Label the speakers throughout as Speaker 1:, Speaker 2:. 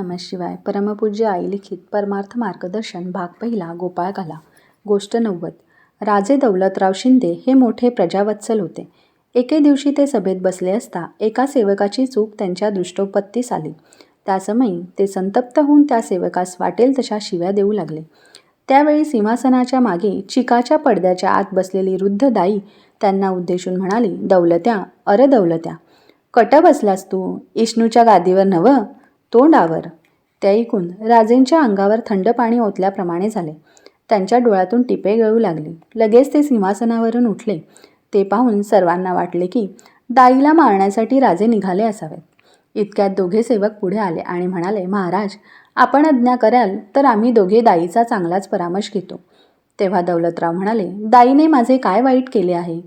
Speaker 1: नमः शिवाय. परमपूज्य आई लिखित परमार्थ मार्गदर्शन भाग पहिला. गोपाळकाला. गोष्ट 90. राजे दौलतराव शिंदे हे मोठे प्रजावत्सल होते. एके दिवशी ते सभेत बसले असता एका सेवकाची चूक त्यांच्या दृष्टोपत्तीस आली. त्यासमयी ते संतप्त होऊन त्या सेवकास वाटेल तशा शिव्या देऊ लागले. त्यावेळी सिंहासनाच्या मागे चिकाच्या पडद्याच्या आत बसलेली वृद्ध दाई त्यांना उद्देशून म्हणाली, दौलत्या, अरे दौलत्या, कट बसलास तू, इष्णूच्या गादीवर नवं, तोंडावर. ते ऐकून राजेंच्या अंगावर थंड पाणी ओतल्याप्रमाणे झाले. त्यांच्या डोळ्यातून टिपे गळू लागली. लगेच ते सिंहासनावरून उठले. ते पाहून सर्वांना वाटले की दाईला मारण्यासाठी राजे निघाले असावेत. इतक्यात दोघे सेवक पुढे आले आणि म्हणाले, महाराज, आपण आज्ञा कराल तर आम्ही दोघे दाईचा चांगलाच परामर्श घेतो. तेव्हा दौलतराव म्हणाले, दाईने माझे काय वाईट केले आहे?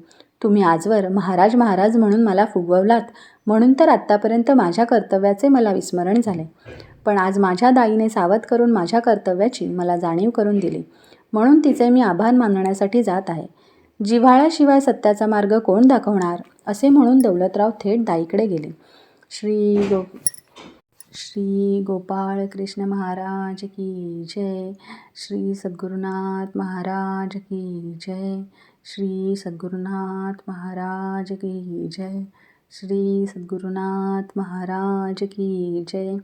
Speaker 1: तुम्ही आजवर महाराज महाराज म्हणून मला फुगवलात म्हणून तर आत्तापर्यंत माझ्या कर्तव्याचे मला विस्मरण झाले. पण आज माझ्या दाईने सावध करून माझ्या कर्तव्याची मला जाणीव करून दिली, म्हणून तिचे मी आभार मानण्यासाठी जात आहे. जिव्हाळ्याशिवाय सत्याचा मार्ग कोण दाखवणार? असे म्हणून दौलतराव थेट दाईकडे गेले. श्री गोपाळ कृष्ण महाराज की जय. श्री सद्गुरुनाथ महाराज की जय. श्री सद्गुरुनाथ महाराज की जय. श्री सद्गुरुनाथ महाराज की जय.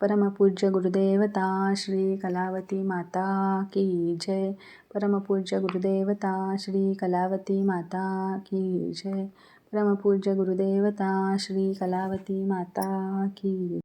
Speaker 1: परमपूज्य गुरुदेवता श्री कलावती माता की जय. परमपूज्य गुरुदेवता श्री कलावती माता की जय. परमपूज्य गुरुदेवता श्री कलावती माता की